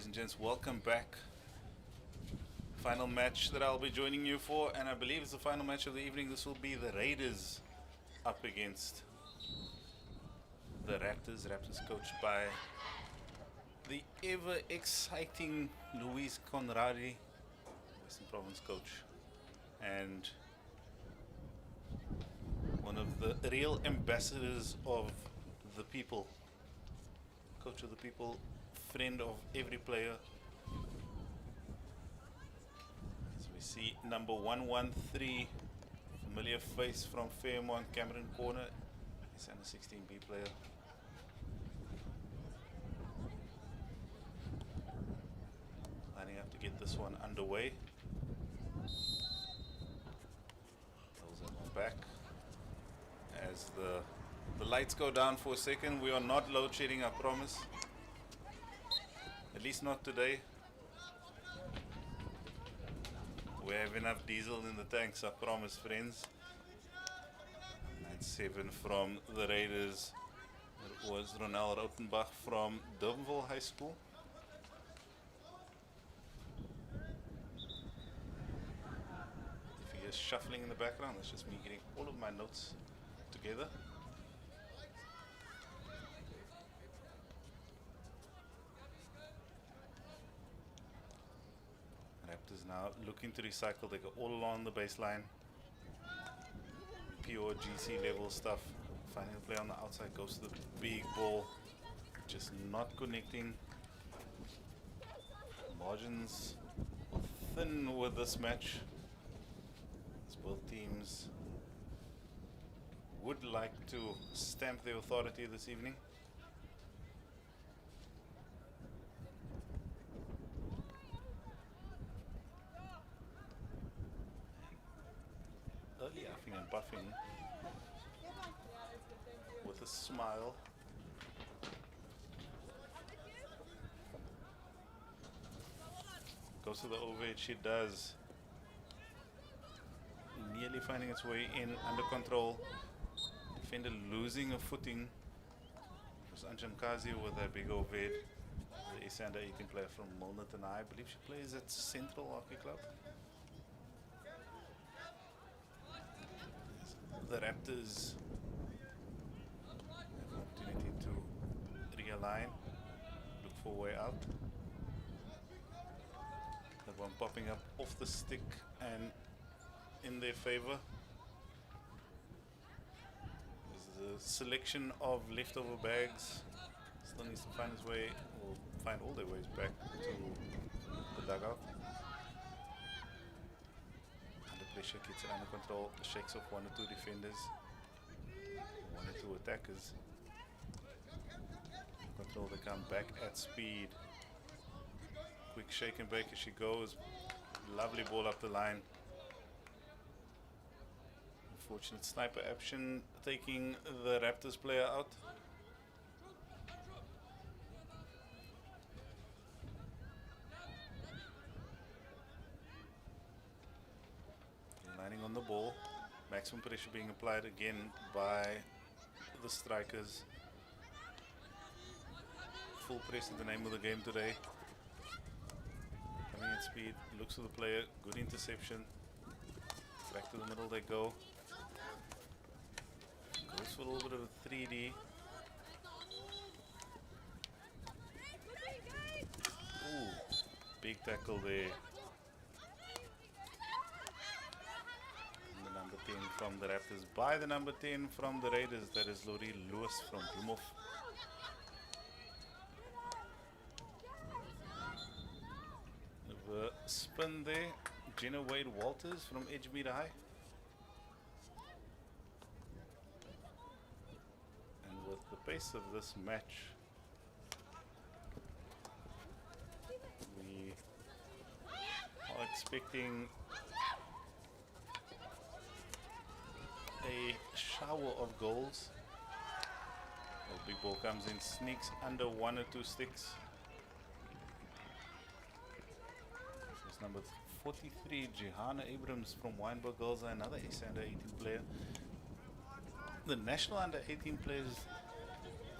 ladies and gents, welcome back. Final match that I'll be joining you for, and I believe it's the final match of the evening. This will be the Raiders up against the Raptors. Raptors coached by the ever exciting Luis Conradi, Western Province coach, and one of the real ambassadors of the people, coach of the people, friend of every player. As we see number 113, familiar face from Fairmont, Cameron Corner, he's under 16B player. Lining up to get this one underway. Those are my back. As the lights go down for a second, we are not load shedding, I promise. At least not today. We have enough diesel in the tanks, I promise, friends. 9-7 from the Raiders. It was Ronald Rautenbach from Durbanville High School. If you hear shuffling in the background, that's just me getting all of my notes together. Raptors now looking to recycle. They go all along the baseline. Pure GC level stuff. Finding the play on the outside, goes to the big ball. Just not connecting. Margins are thin with this match, as both teams would like to stamp their authority this evening. Early huffing and puffing with a smile. Goes to the overhead, she does. Nearly finding its way in, under control. Defender losing a footing. It was Anjam Kazi with a big overhead. The Isanda 18 player from Milnerton. I believe she plays at Central Hockey Club. The Raptors have an opportunity to realign, look for a way out. That one popping up off the stick and in their favor. There's a selection of leftover bags. Still needs to find his way, or find all their ways back to the dugout. Under pressure, gets it under control, shakes off one or two defenders, one or two attackers. Control, they come back at speed. Quick shake and bake as she goes. Lovely ball up the line. Unfortunate sniper action taking the Raptors player out. Lining on the ball. Maximum pressure being applied again by the strikers. Full press is the name of the game today. Coming at speed, looks for the player, good interception. Back to the middle they go. Goes for a little bit of a 3D. Ooh, big tackle there. And the number 10 from the Raptors by the number 10 from the Raiders. That is Laurie Lewis from Bloemhof. The spin there, Jenna Wade Walters from Edgemead High. And with the pace of this match, we are expecting a shower of goals. The big ball comes in, sneaks under one or two sticks. Number 43, Johanna Abrams from Weinberg Girls, another Ace Under 18 player. The national Under 18 players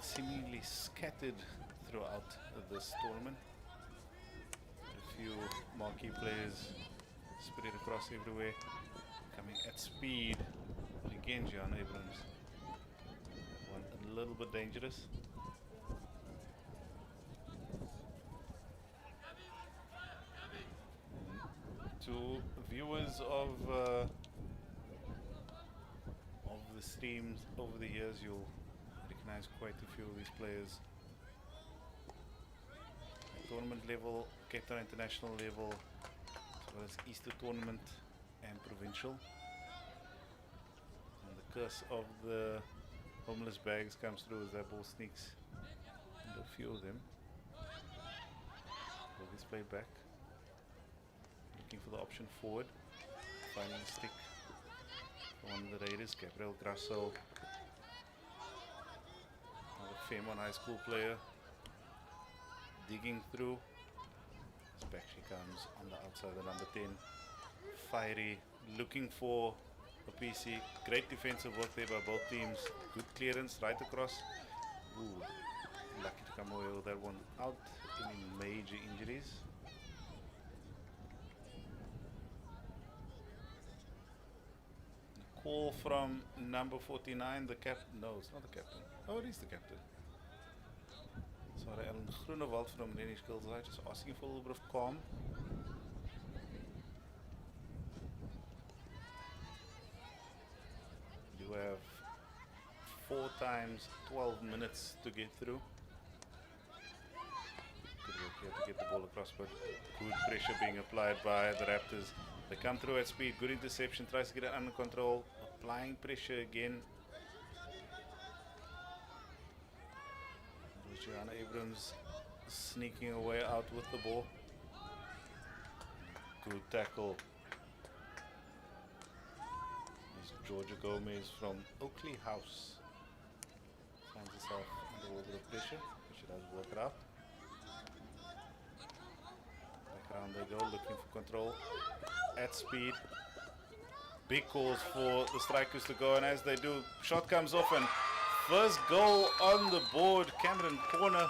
seemingly scattered throughout this tournament. marquee players spread across everywhere, coming at speed. Again, Gian Abrams. That one a little bit dangerous. To viewers of the streams over the years, you'll recognize quite a few of these players. At tournament level, Cape Town International level, as well as Easter Tournament and Provincial. And the curse of the homeless bags comes through as that ball sneaks into a few of them. Will this play back? Looking for the option forward. Finding a stick for one of the Raiders, Gabriel Grasso. Another Fairmont High School player. Digging through. Back she comes on the outside, the number 10. Fiery, looking for a PC. Great defensive work there by both teams. Good clearance right across. Ooh, lucky to come away with that one out. Any major injuries. Call from number 49, the captain. No, it's not the captain. Oh, it is the captain. Sorry, Alan Groenewald from Rennie Skilside, just asking for a little bit of calm. You have 4 times 12 minutes to get through. Good work here to get the ball across, but good pressure being applied by the Raptors. They come through at speed, good interception, tries to get it under control, applying pressure again. Gianna Abrams sneaking away out with the ball. Good tackle. There's Georgia Gomez from Oakley House. Finds herself under a little bit of pressure, but she does work it out. Back around they go, looking for control at speed. Big calls for the strikers to go, and as they do, shot comes off and first goal on the board, Cameron Corner.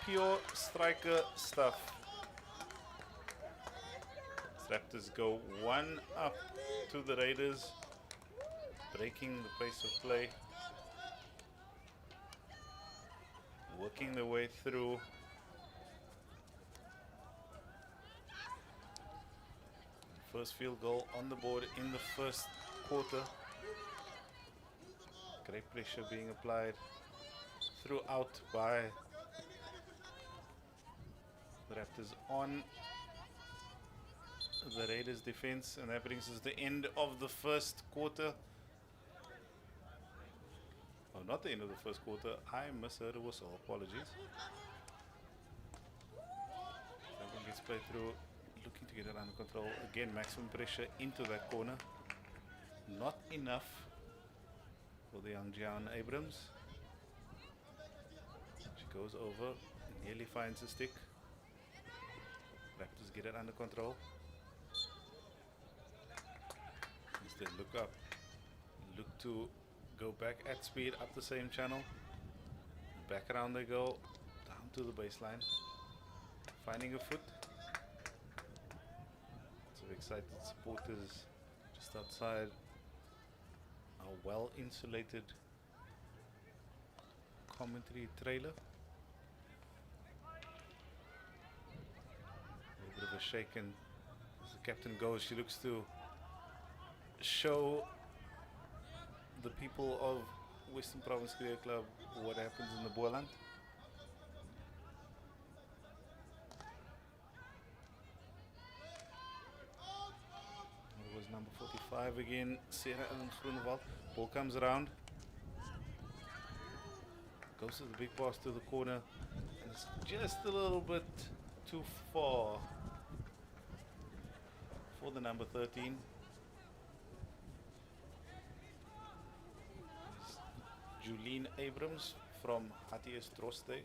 Pure striker stuff. Raptors go 1 up to the Raiders, breaking the pace of play, working their way through. First field goal on the board in the first quarter. Great pressure being applied throughout by the Raptors on the Raiders defense, and that brings us to the end of the first quarter. Oh, not the end of the first quarter. I misheard a whistle. Apologies. That one gets played through, looking to get it under control. Again, maximum pressure into that corner. Not enough for the young Gian Abrams. She goes over, nearly finds a stick. Raptors get it under control. Instead, look up. Look to go back at speed up the same channel. Back around they go, down to the baseline. Finding a foot. Lots of excited supporters just outside a well-insulated commentary trailer. A little bit of a shaken as the captain goes. She looks to show the people of Western Province Cricket Club what happens in the Boerland. It was number 45 again, Sarah Ellen Groenewald. Ball comes around, goes to the big pass to the corner, and it's just a little bit too far for the number 13. Julien Abrams from HTS Droste.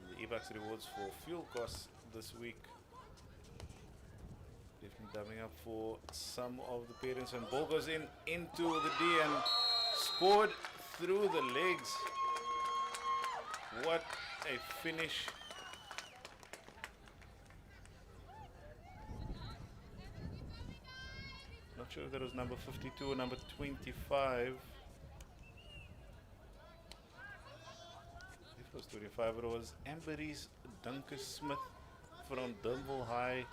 The EBAX rewards for fuel costs this week. Definitely dubbing up for some of the parents, and ball goes into the D and scored through the legs. What a finish. Not sure if that was number 52 or number 25. If it was 25, it was Amberys Duncan Smith from Dunville High.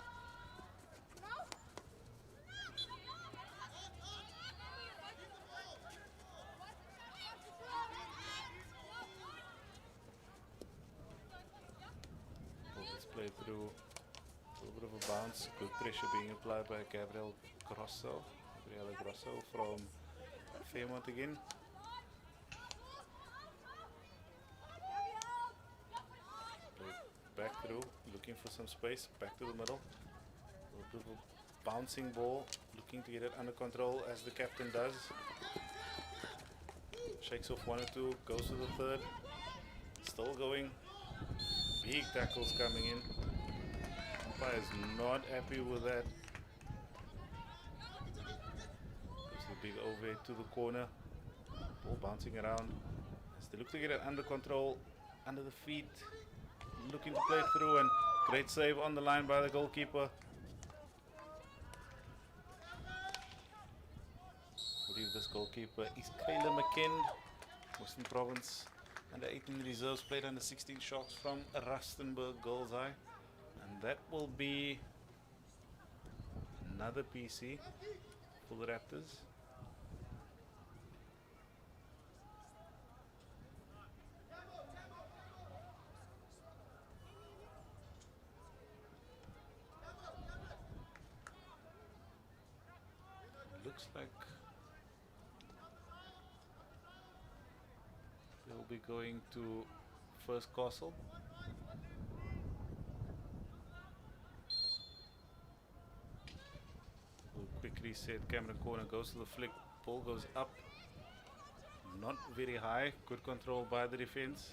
Let's play through. A little bit of a bounce. Good pressure being applied by Gabriela Grosso from Fairmont again. Play back through, looking for some space. Back to the middle. A little bit of a bouncing ball, looking to get it under control as the captain does. Shakes off one or two, goes to the third. Still going. Big tackles coming in. Umpire is not happy with that. Goes the big overhead to the corner. Ball bouncing around. As they look to get it under control, under the feet. Looking to play through, and great save on the line by the goalkeeper. I believe this goalkeeper is Kayla McKend, Western Province. Under 18 reserves, played under 16 Sharks from Rustenburg Girls High. And that will be another PC for the Raptors. Looks like they'll be going to first castle. Quick reset, Cameron corner goes to the flick, ball goes up, not very high, good control by the defense.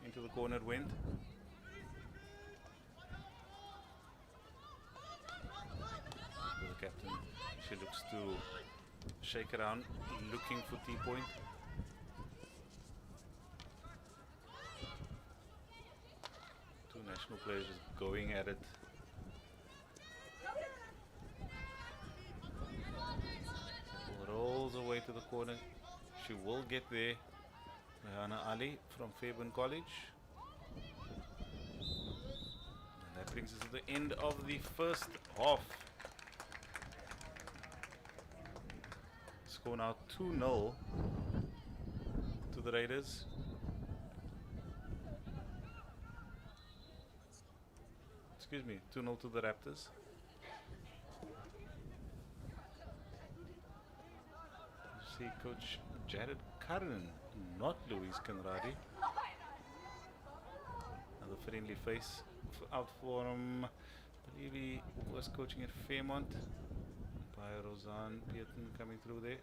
Into the corner it went. The captain, she looks to shake around, looking for T-point. Two national players just going at it. Rolls away to the corner. She will get there. Rihanna Ali from Fairburn College. And that brings us to the end of the first half. Score now 2-0 to the Raiders. Excuse me, 2-0 to the Raptors. See Coach Jared Curran, not Luis Conradi. Another friendly face out for him. I believe he was coaching at Fairmont. By Roseanne Pearton coming through there.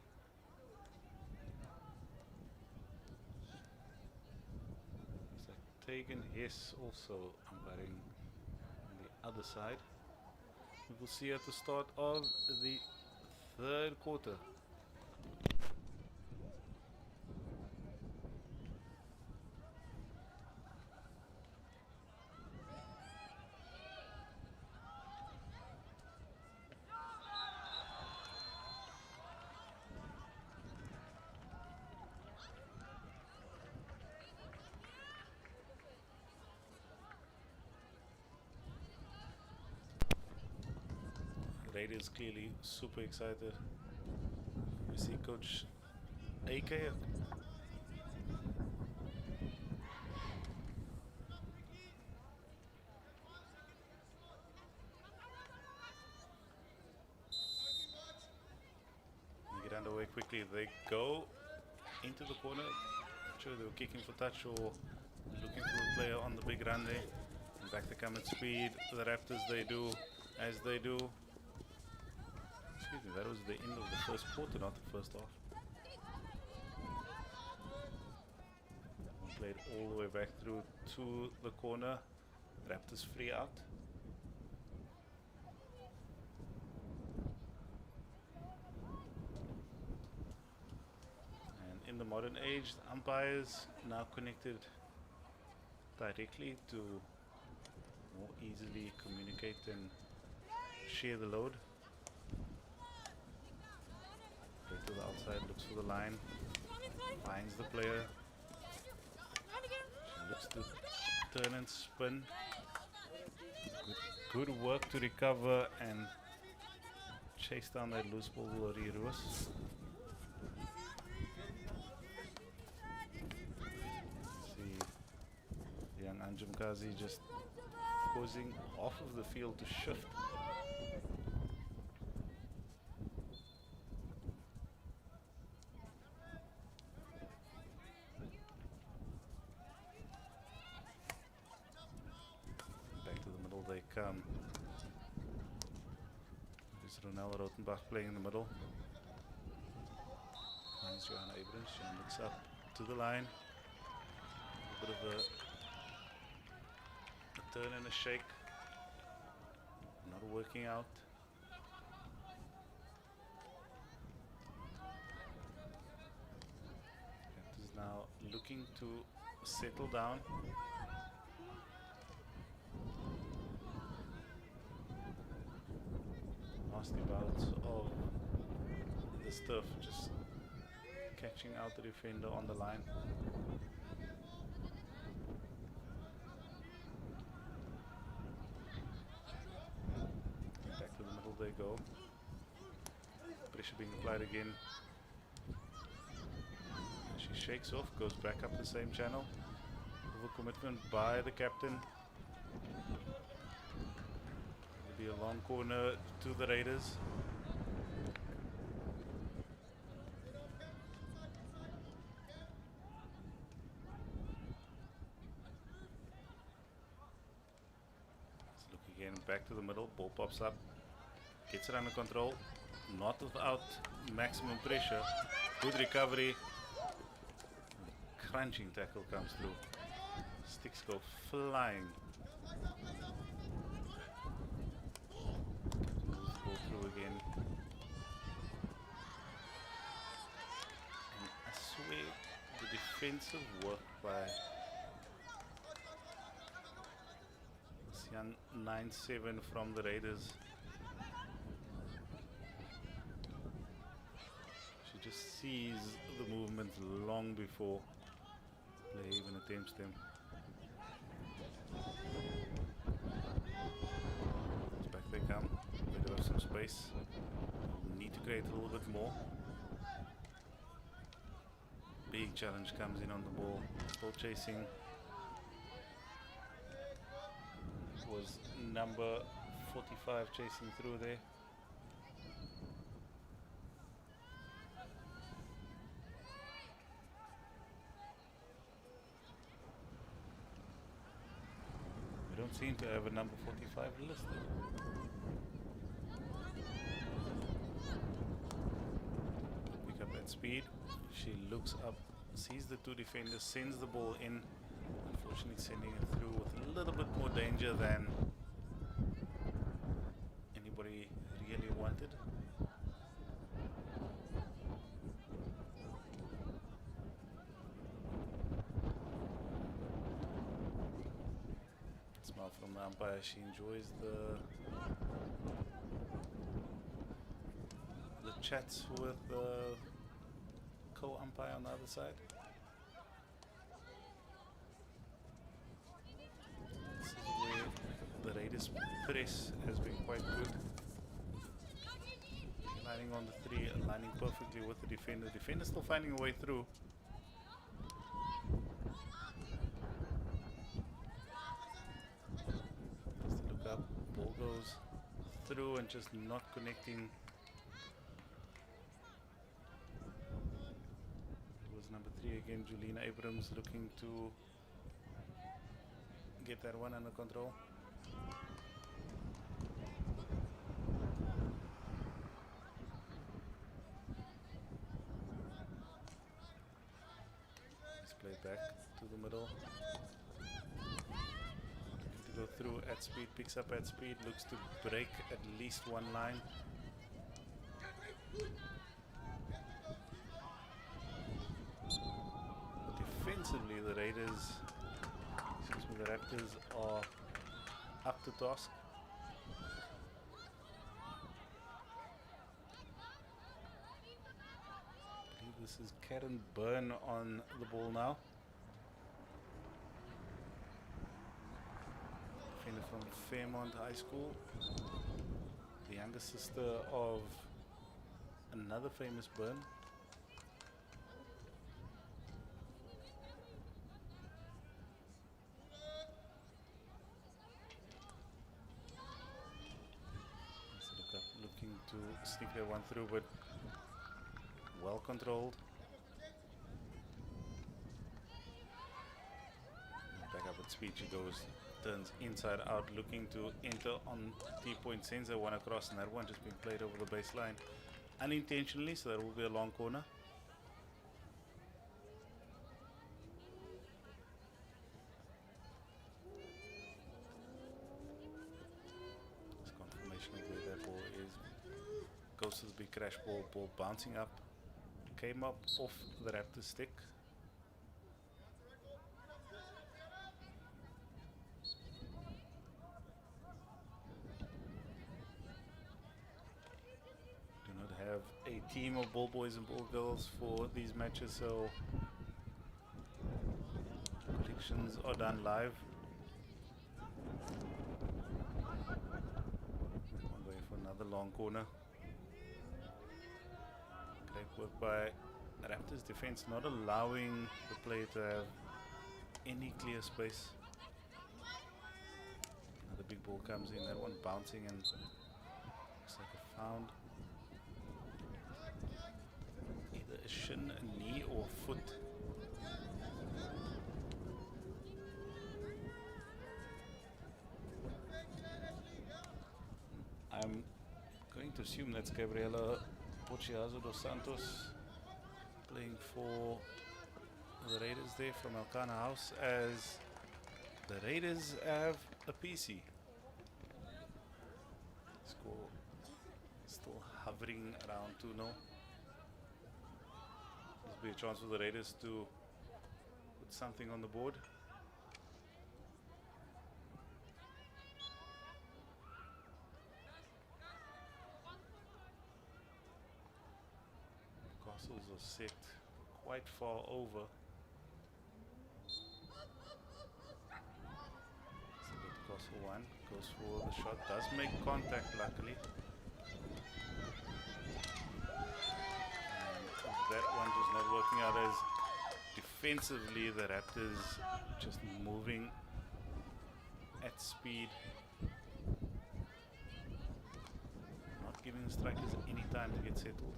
It's like Tegan Hess also umpiring on the other side. We will see at the start of the third quarter. Raiders clearly super excited. We see Coach AK. Get underway quickly. They go into the corner. Not sure they were kicking for touch or looking for a player on the big run there. And back they come at speed. The Raptors, they do as they do. Excuse me, that was the end of the first quarter, not the first half. One played all the way back through to the corner. Raptors free out. And in the modern age, the umpires now connected directly to more easily communicate and share the load. Play to the outside, looks for the line, finds the player, she looks to turn and spin. Good work to recover and chase down that loose ball, Loriros. See young Anjumkazi just causing off of the field to shift. Back to the middle they come. There's Ronel Rotenbach playing in the middle. Finds Johanna Abrams. She looks up to the line. A bit of a turn and a shake. Not working out. It is now looking to settle down. Nasty bouts of the stuff, just catching out the defender on the line. Back to the middle they go. Pressure being applied again. She shakes off, goes back up the same channel. Overcommitment by the captain. Be a long corner to the Raiders. Let's look again, back to the middle, ball pops up, gets it under control, not without maximum pressure. Good recovery. Crunching tackle comes through. Sticks go flying. Again. And I swear the defensive work by this young 9-7 from the Raiders. She just sees the movements long before play even attempts them. Back they come. They do have some space. Need to create a little bit more. Big challenge comes in on the ball. Still chasing. Was number 45 chasing through there. We don't seem to have a number 45 listed. Pick up that speed. She looks up, sees the two defenders, sends the ball in. Unfortunately sending it through with a little bit more danger than anybody really wanted. Smile from the umpire. She enjoys the chats with the co-umpire on the other side. This is where the Raiders press has been quite good. Lining on the three, aligning perfectly with the defender. Defender still finding a way through. Just look up, ball goes through and just not connecting. It was number 3 again, Julina Abrams, looking to get that one under control. Play back to the middle. Looking to go through at speed, picks up at speed, looks to break at least one line. defensively, the Raptors are up to task. I believe this is Karen Byrne on the ball now. Defender from Fairmont High School. The younger sister of another famous Byrne. Looking to sneak that one through, but well controlled. Back up at speed, she goes, turns inside out, looking to enter on T-point, sends that one across, and that one just being played over the baseline unintentionally, so that will be a long corner. Goes to the big crash ball bouncing up, came up off the Raptor stick. Do not have a team of ball boys and ball girls for these matches, so predictions are done live. I'm going for another long corner. Great work by Raptors defense, not allowing the player to have any clear space. Another big ball comes in, that one bouncing and looks like a found. Either a shin, a knee, or a foot. I'm going to assume that's Gabriela Pochiazo dos Santos playing for the Raiders there from Elkana House, as the Raiders have a PC. Score still hovering around 2-0. This will be a chance for the Raiders to put something on the board. Castles are set quite far over. Castle one goes for the shot, does make contact luckily. And that one just not working out, as defensively the Raptors just moving at speed. Not giving the strikers any time to get settled.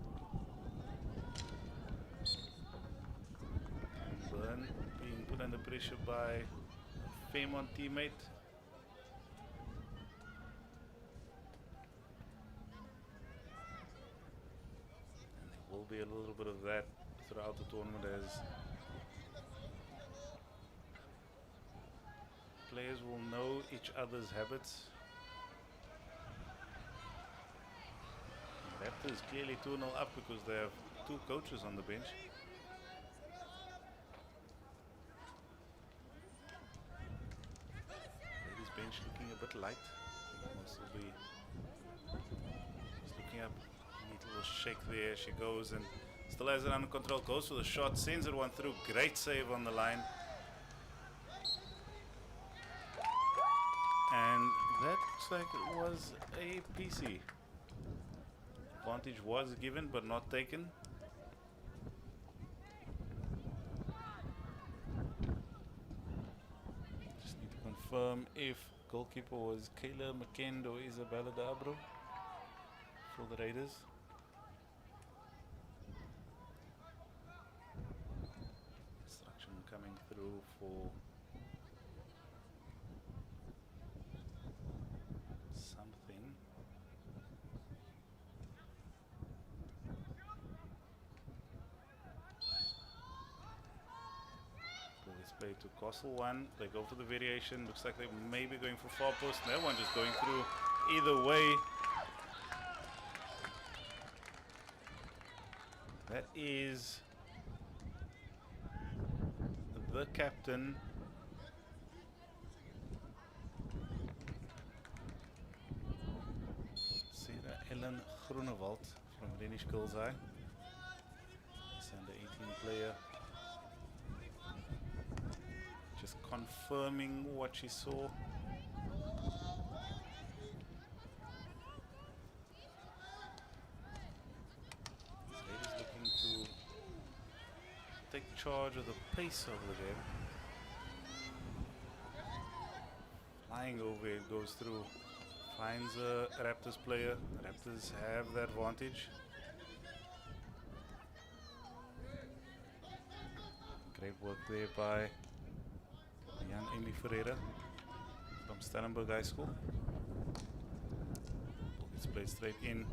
Byrne being put under pressure by a Fairmont teammate. And there will be a little bit of that throughout the tournament, as players will know each other's habits. Raptors clearly 2-0 up because they have two coaches on the bench. Bench looking a bit light. Must be just looking up. Neat little shake there. She goes and still has it under control. Goes for the shot, sends it one through. Great save on the line. And that looks like it was a PC. Advantage was given but not taken. Confirm if goalkeeper was Kayla McKend or Isabella Dabro for the Raiders. Instruction coming through for something. Play to Castle one. They go for the variation. Looks like they may be going for far post. That one just going through either way. That is the the captain, Sarah Ellen Groenewald from Renish Gilzai. This under 18 player. Just confirming what she saw. This lady's looking to take charge of the pace of the game. Flying over, it goes through. Finds a Raptors player. Raptors have the advantage. Great work there by young Amy Ferreira from Stellenbosch High School. It's played straight in.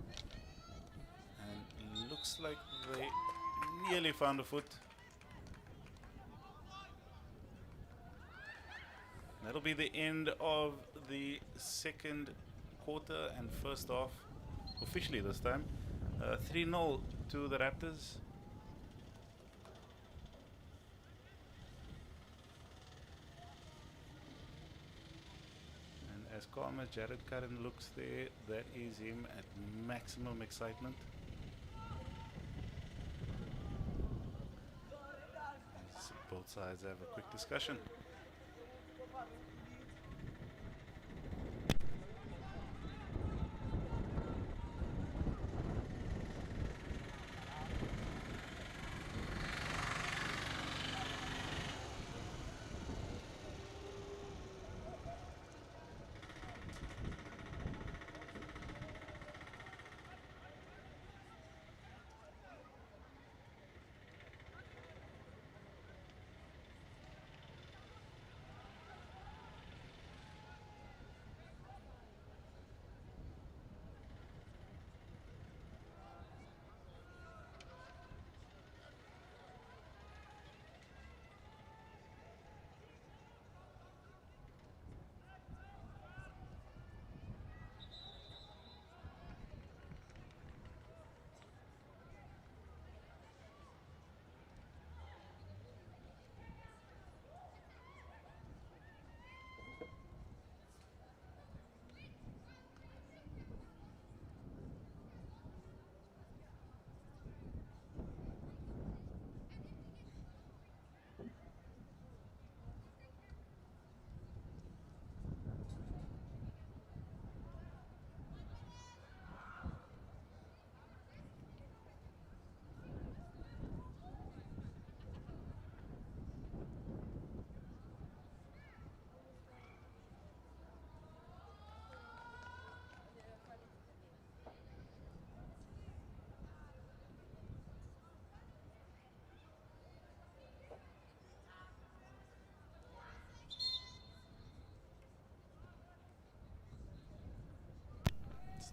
And looks like they nearly found a foot. That'll be the end of the second quarter and first half, officially this time. 3-0 to the Raptors. And as calm as Jared Curran looks there, that is him at maximum excitement. As both sides have a quick discussion.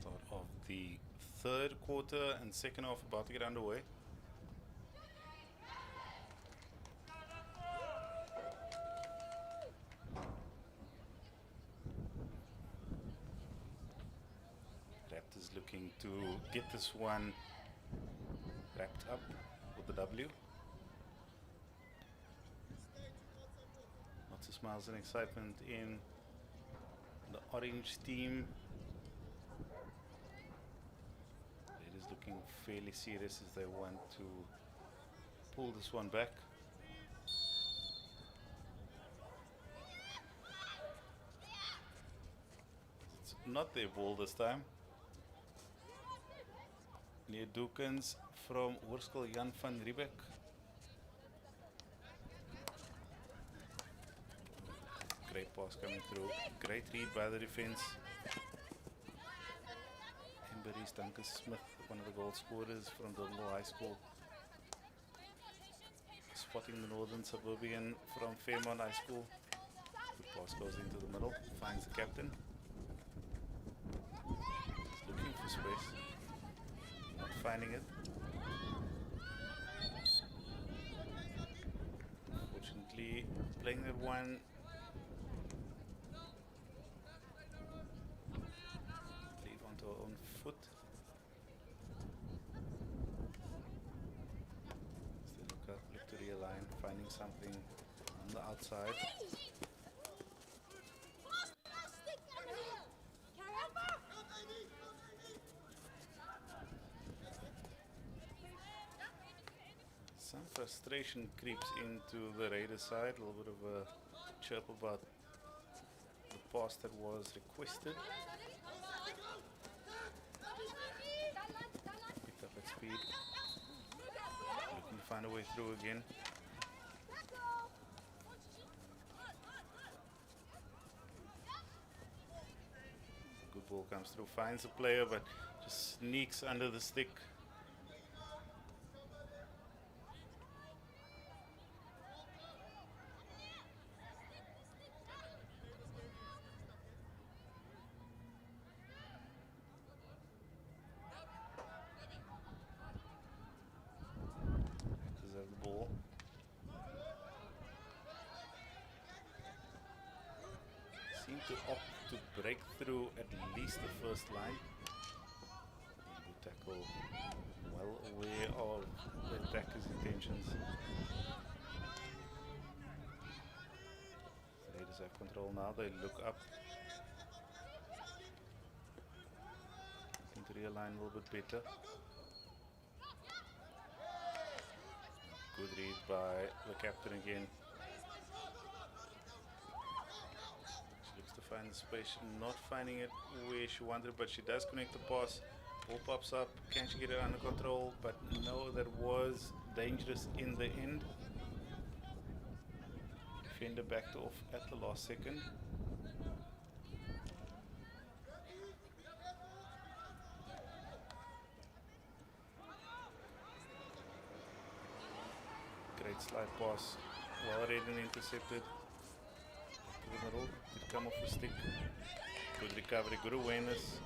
Start of the third quarter and second half about to get underway. Raptors looking to get this one wrapped up with the W. Lots of smiles and excitement in the orange team. Looking fairly serious as they want to pull this one back. It's not their ball this time. Near Dukens from Hoërskool Jan van Riebeck. Great pass coming through. Great read by the defense. Embery's Duncan Smith, one of the goal scorers from Dundalk High School. Spotting the Northern Suburban from Fairmont High School. The pass goes into the middle, finds the captain. He's looking for space, not finding it. Unfortunately, playing that one onto our own foot. Still look to realign, finding something outside. Some frustration creeps into the Raiders side. A little bit of a chirp about the pass that was requested. Picked up at speed. Looking to find a way through again. Good ball comes through, finds a player, but just sneaks under the stick. Deserve the ball. Seem to opt to break through at least the first line. Good tackle, well aware of the attacker's intentions. The Raiders have control now, they look up. Looking to realign a little bit better. Good read by the captain again. Find the space, not finding it where she wanted, but she does connect the pass. Ball pops up. Can she get it under control? But no, that was dangerous in the end. Defender backed off at the last second. Great slide pass, well read and intercepted. To the middle, did come off the stick. Good recovery, good awareness.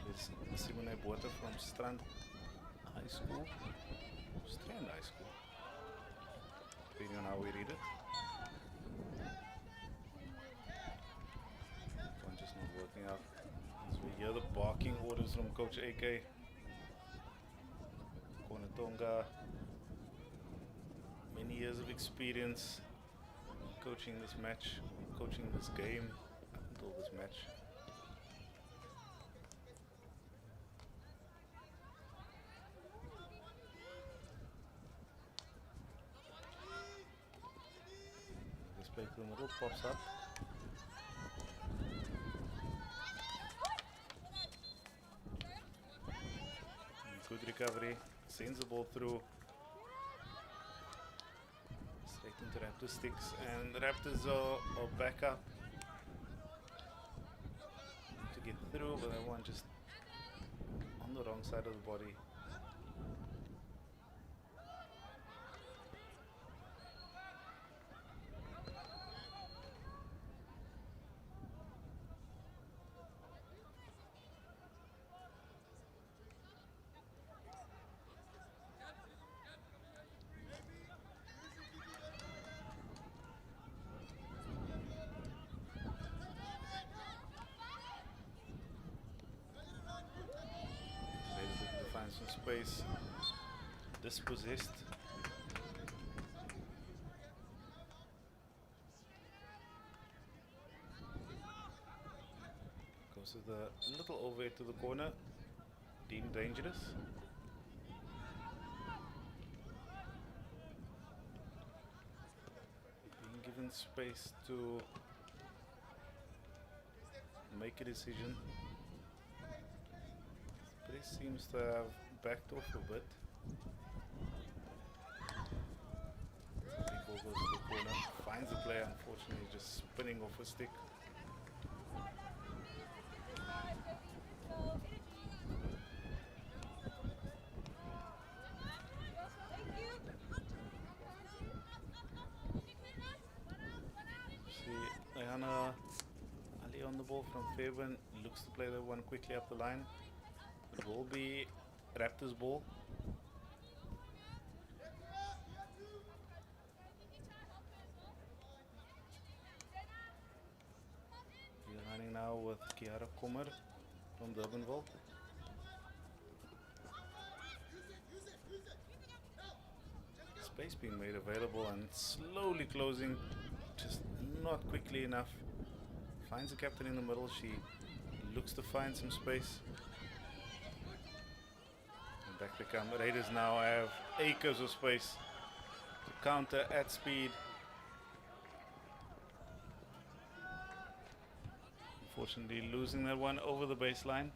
There's Simone Botha from Strand High School. Strand High School. Depending on how we read it. One just not working out. As we hear the barking orders from Coach AK. Konatonga. Many years of experience coaching this match, coaching this game up until this match. This play to the middle pops up. Good recovery, sends the ball through. Into Raptor sticks, and the Raptors are back up to get through, but that one just on the wrong side of the body. Some space, dispossessed. Goes with a little overhead to the corner, deemed dangerous. Being given space to make a decision. Press seems to have backed off a bit. Big ball goes to the corner, finds the player, unfortunately just spinning off a stick. See, Ayana Ali on the ball from Fairbairn, looks to play the one quickly up the line. It will be Raptors ball. We're running now with Kiara Kommer from Durbanville. space being made available and slowly closing, just not quickly enough. Finds the captain in the middle. She looks to find some space. And back they come. Raiders now have acres of space to counter at speed. Unfortunately, losing that one over the baseline.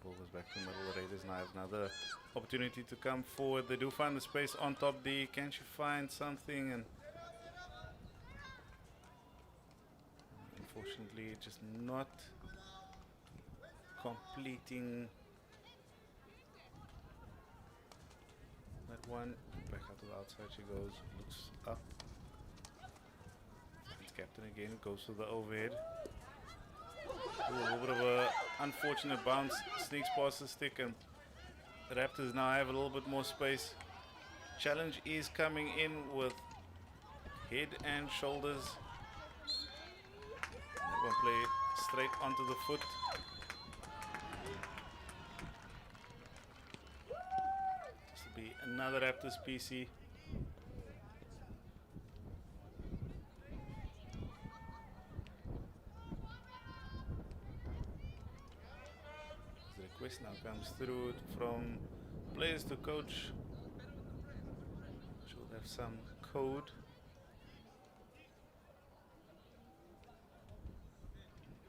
Ball goes back to the middle. The Raiders now have another opportunity to come forward. They do find the space on top D. Can she find something? And unfortunately, just not completing that one. Back out to the outside she goes. Looks up. Finds captain again. Goes to the overhead. Ooh, a little bit of a unfortunate bounce. Sneaks past the stick, and the Raptors now have a little bit more space. Challenge is coming in with head and shoulders. That one play straight onto the foot. This will be another Raptors PC. Request now comes through from players to coach. Should have some code.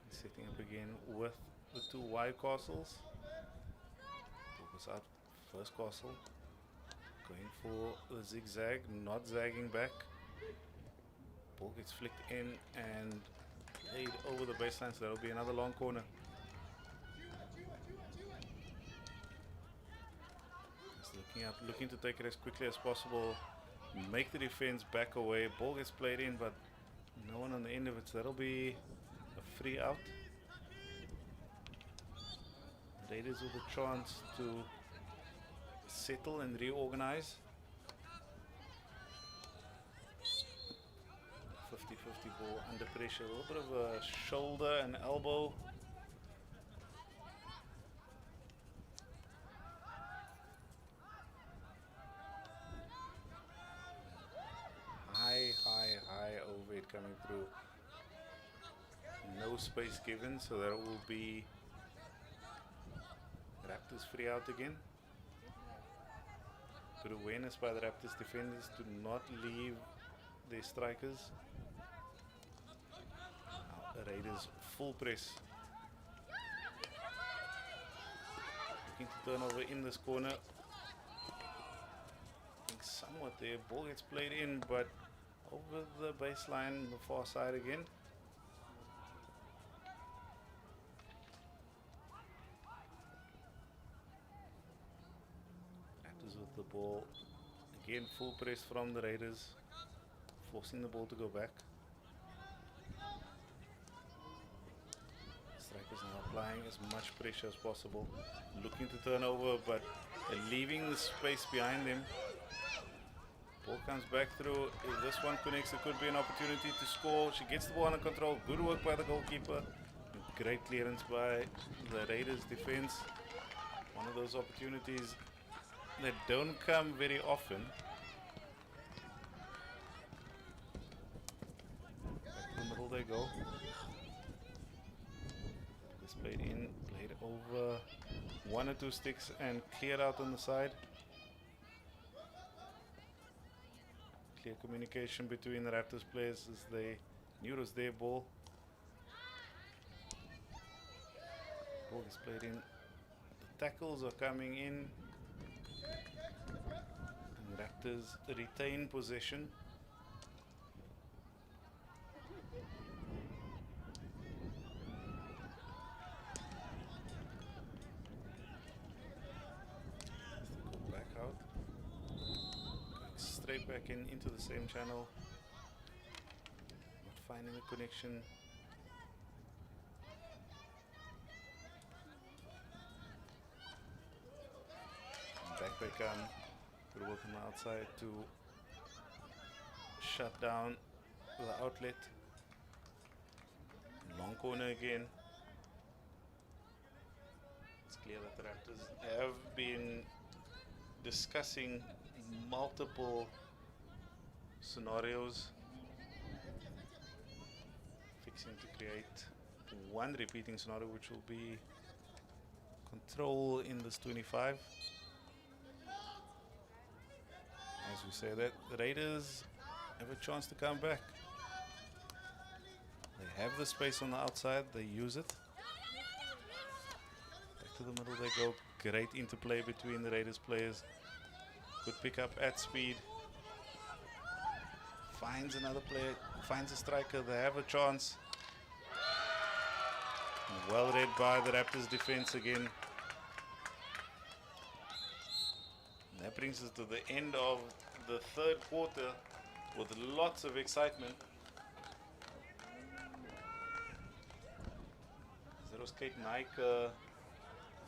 Setting up again with the two Y castles. Focus out first castle. Going for the zigzag, not zagging back. Ball gets flicked in and laid over the baseline, so that'll be another long corner. Looking to take it as quickly as possible, make the defense back away. Ball gets played in, but no one on the end of it, so that'll be a free out. Raiders with a chance to settle and reorganize. 50-50 ball under pressure, a little bit of a shoulder and elbow. High overhead coming through. No space given, so there will be Raptors free out again. Good awareness by the Raptors defenders to not leave their strikers. Now the Raiders full press. Looking to turn over in this corner. I think somewhat there. Ball gets played in, but over the baseline, the far side again. Raptors with the ball. Again, full press from the Raiders, forcing the ball to go back. Strikers now applying as much pressure as possible. Looking to turn over, but leaving the space behind them. Ball comes back through. If this one connects, it could be an opportunity to score. She gets the ball under control. Good work by the goalkeeper. Great clearance by the Raiders defense. One of those opportunities that don't come very often. Back to the middle they go. This played in, played over one or two sticks and cleared out on the side. Clear communication between the Raptors players as they knew it was their ball. Ball is played in. The tackles are coming in. And Raptors retain possession. Back out. Going straight back into the same channel. Finding the connection. Back they come. Good work on the outside to shut down the outlet. Long corner again. It's clear that the Raptors have been discussing multiple scenarios, fixing to create one repeating scenario, which will be control in this 25. As we say that, the Raiders have a chance to come back. They have the space on the outside, they use it. Back to the middle they go. Great interplay between the Raiders players. Good pick up at speed. Finds another player, finds a striker, they have a chance. Well read by the Raptors defense again. And that brings us to the end of the third quarter with lots of excitement. That was Kate Nike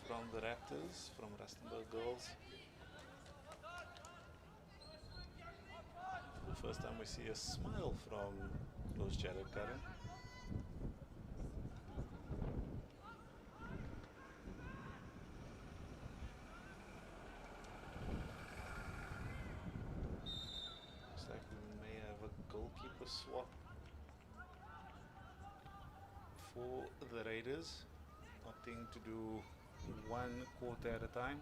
from the Raptors, from Rustenburg Girls. For the first time we see a smile from Los Jared Karen. Looks like we may have a goalkeeper swap for the Raiders, opting to do one quarter at a time.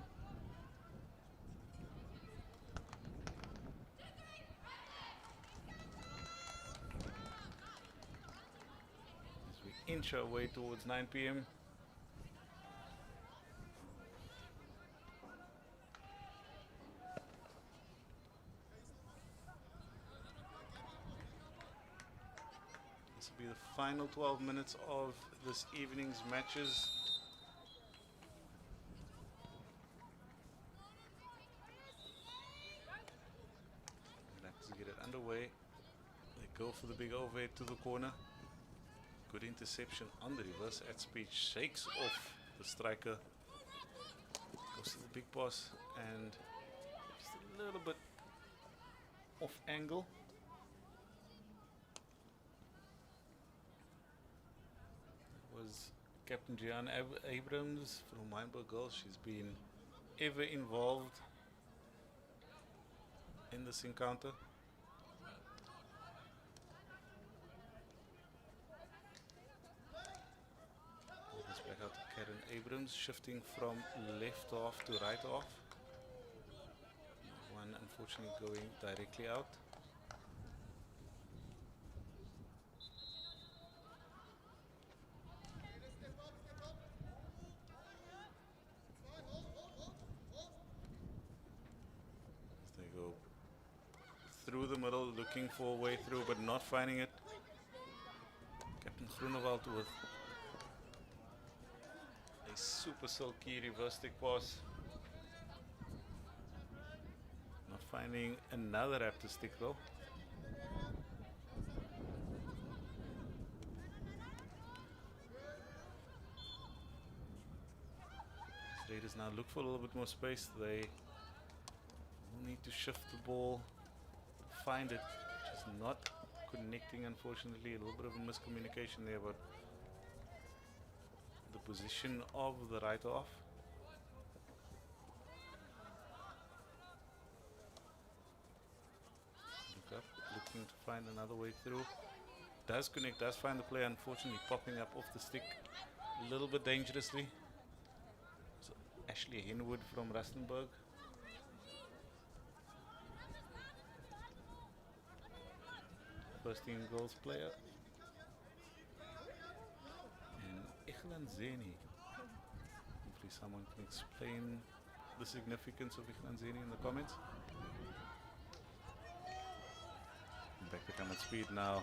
As we inch our way towards 9 p.m. This will be the final 12 minutes of this evening's matches. Raptors get it underway. They go for the big overhead to the corner. Good interception on the reverse at speed. Shakes off the striker. Goes to the big pass and just a little bit off angle. Was Captain Gian Abrams from Weinberg Girls. She's been ever involved in this encounter. Let's back out to Karen Abrams, shifting from left half to right half. One unfortunately going directly out. Through the middle, looking for a way through, but not finding it. Captain Groenewald with a super silky reverse stick pass. Not finding another Raptor stick though. Raiders now look for a little bit more space. They will need to shift the ball. Find it, just not connecting, unfortunately. A little bit of a miscommunication there, but the position of the right half. Look up, looking to find another way through. Does connect, does find the player, unfortunately popping up off the stick a little bit dangerously. So Ashley Henwood from Rustenburg. First team goals player. And Ikhlan Zeni. Hopefully someone can explain the significance of Ikhlan Zeni in the comments. And back to come at speed now.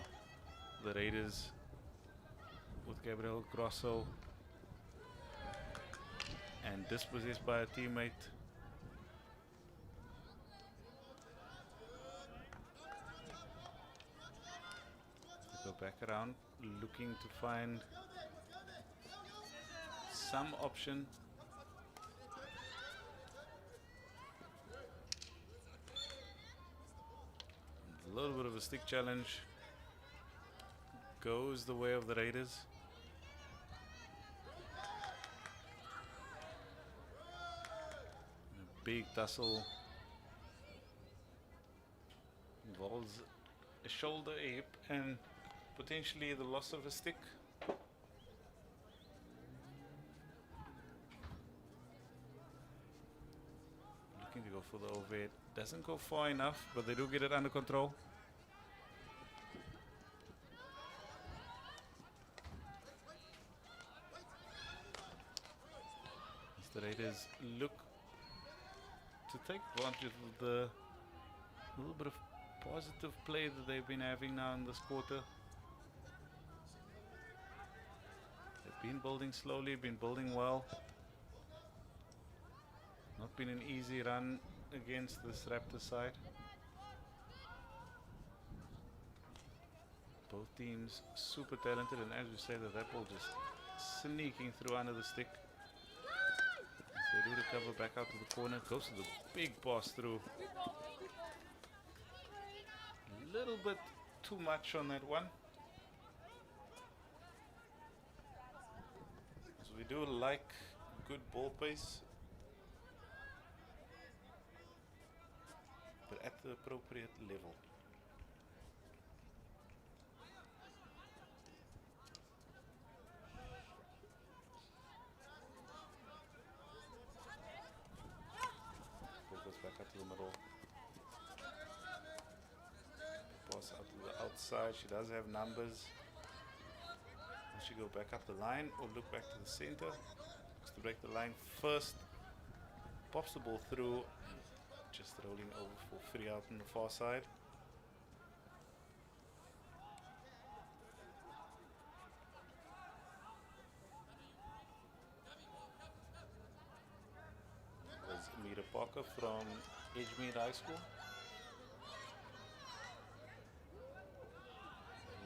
The Raiders with Gabriel Grosso. And dispossessed by a teammate. back around, looking to find some option. A little bit of a stick challenge goes the way of the Raiders. A big tussle involves a shoulder, a hip, and potentially the loss of a stick. Looking to go for the overhead. Doesn't go far enough, but they do get it under control. As the Raiders look to take advantage of the little bit of positive play that they've been having now in this quarter. They've been building slowly, been building well. Not been an easy run against this Raptors side. Both teams super talented, and as we say, that ball just sneaking through under the stick. As they do recover back out to the corner, goes to the big pass through. A little bit too much on that one. So we do like good ball pace, but at the appropriate level. Ball goes back up to the middle. Pass out to the outside. She does have numbers. Will she go back up the line or look back to the center? Looks to break the line first. Pops the ball through. Just rolling over for free out on the far side. There's Amira Parker from Edgemead High School.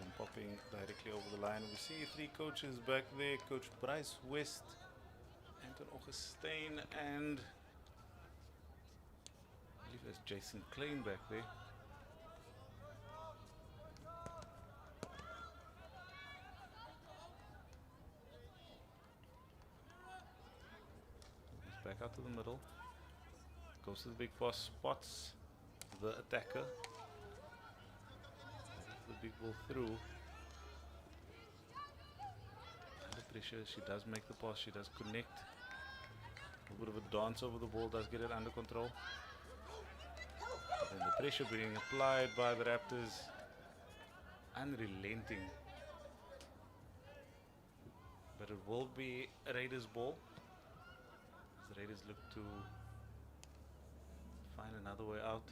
And popping directly over the line. We see three coaches back there. Coach Bryce West, Anton Augustine, and I believe there's Jason Klein back there. He's back out to the middle. Goes to the big pass, spots the attacker. The big ball through. Under pressure, she does make the pass, she does connect. A little bit of a dance over the ball, does get it under control. And the pressure being applied by the Raptors, unrelenting. But it will be a Raiders ball. As the Raiders look to find another way out.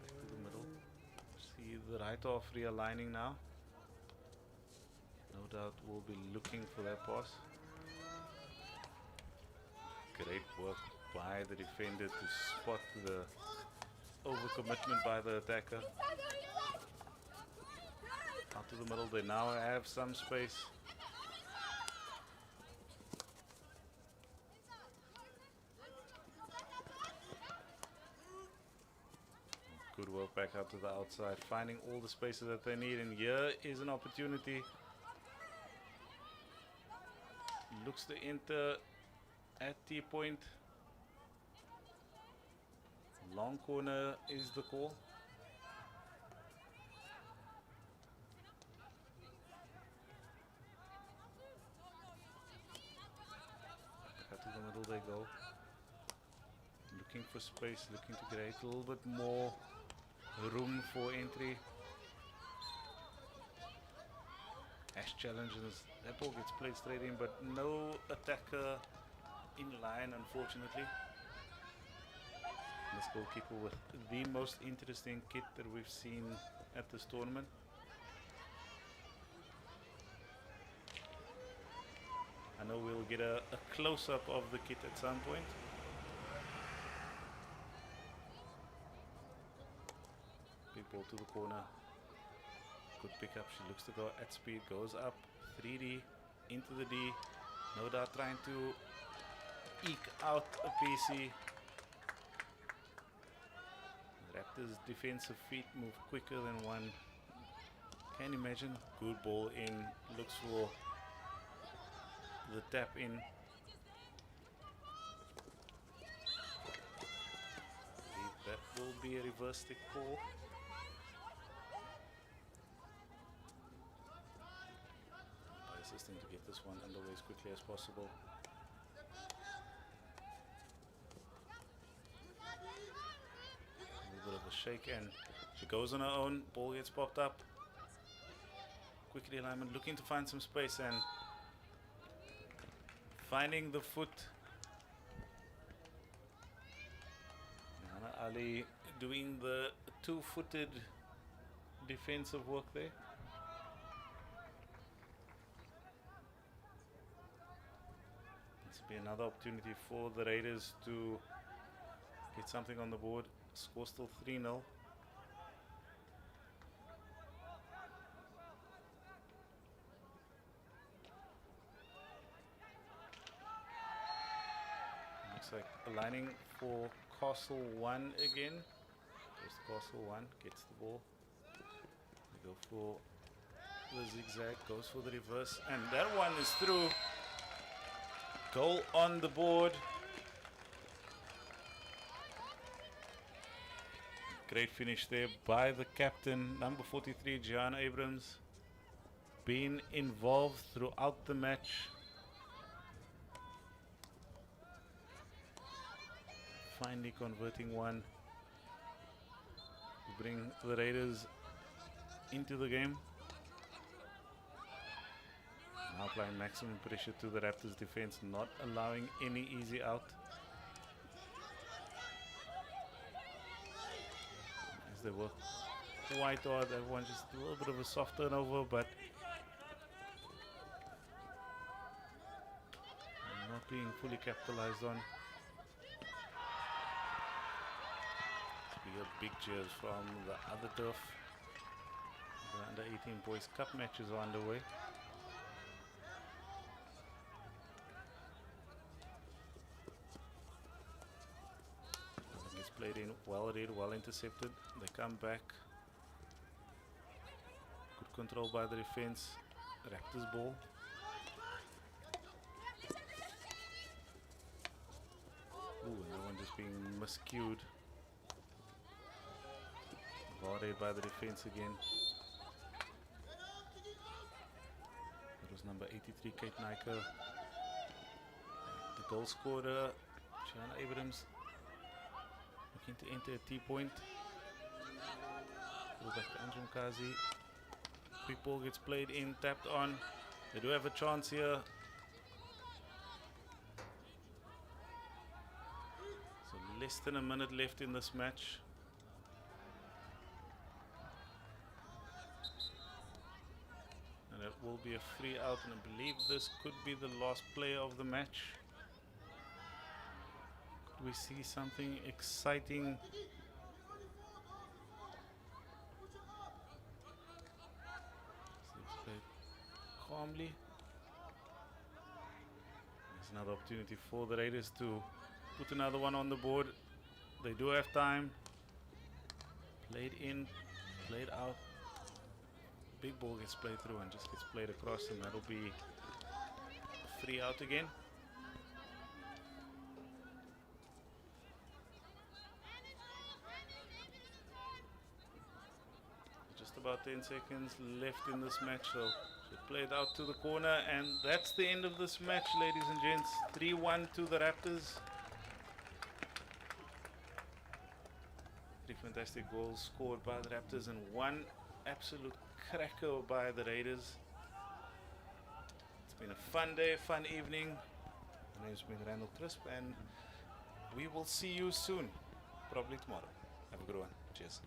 Back to the middle. See the right half realigning now. No doubt we'll be looking for that pass. Great work by the defender to spot the overcommitment by the attacker. Out to the middle, they now have some space. Good work back out to the outside, finding all the spaces that they need, and here is an opportunity. Looks to enter at T-point. Long corner is the call. Back out to the middle they go. Looking for space, looking to create a little bit more room for entry. Ash challenges, that ball gets played straight in, but no attacker in line, unfortunately. This goalkeeper with the most interesting kit that we've seen at this tournament. I know we'll get a close-up of the kit at some point. Big ball to the corner. Good pickup. She looks to go at speed. Goes up. 3D. Into the D. No doubt trying to eke out a PC. Raptors' defensive feet move quicker than one. Can imagine. Good ball in. Looks for the tap in. That will be a reverse stick call. By assisting to get this one underway as quickly as possible. A little bit of a shake and she goes on her own. Ball gets popped up. Quickly alignment, looking to find some space and finding the foot. Ali doing the two-footed defensive work there. This will be another opportunity for the Raiders to get something on the board. Score still 3-0. Looks like aligning for Castle 1 again. Goes to Castle 1, gets the ball. They go for the zigzag, goes for the reverse, and that one is through. Goal on the board. Great finish there by the captain, number 43, Gianna Abrams. Been involved throughout the match. Finally converting one to bring the Raiders into the game. Now applying maximum pressure to the Raptors defense, not allowing any easy out. As they work quite hard, everyone just a little bit of a soft turnover, but not being fully capitalized on. Big cheers from the other turf. The under 18 boys cup matches are underway. It's played in, well read, well intercepted. They come back. Good control by the defense. Raptors ball. Ooh, another one just being miscued. Ball by the defense again. That was number 83, Kate Nyker. The goal scorer, Gianna Abrams, looking to enter a T-point. Go back to Anjum Kazi. Quick ball gets played in, tapped on. They do have a chance here. So less than a minute left in this match. And it will be a free out, and I believe this could be the last play of the match. Could we see something exciting? Play calmly. There's another opportunity for the Raiders to put another one on the board. They do have time. Played in, played out. Big ball gets played through and just gets played across, and that'll be a free out again. Just about 10 seconds left in this match, so she played out to the corner, and that's the end of this match, ladies and gents. 3-1 to the Raptors. Three fantastic goals scored by the Raptors and one absolute cracker by the Raiders. It's been a fun day, fun evening. My name is Randall Crisp, and we will see you soon, probably tomorrow. Have a good one. Cheers.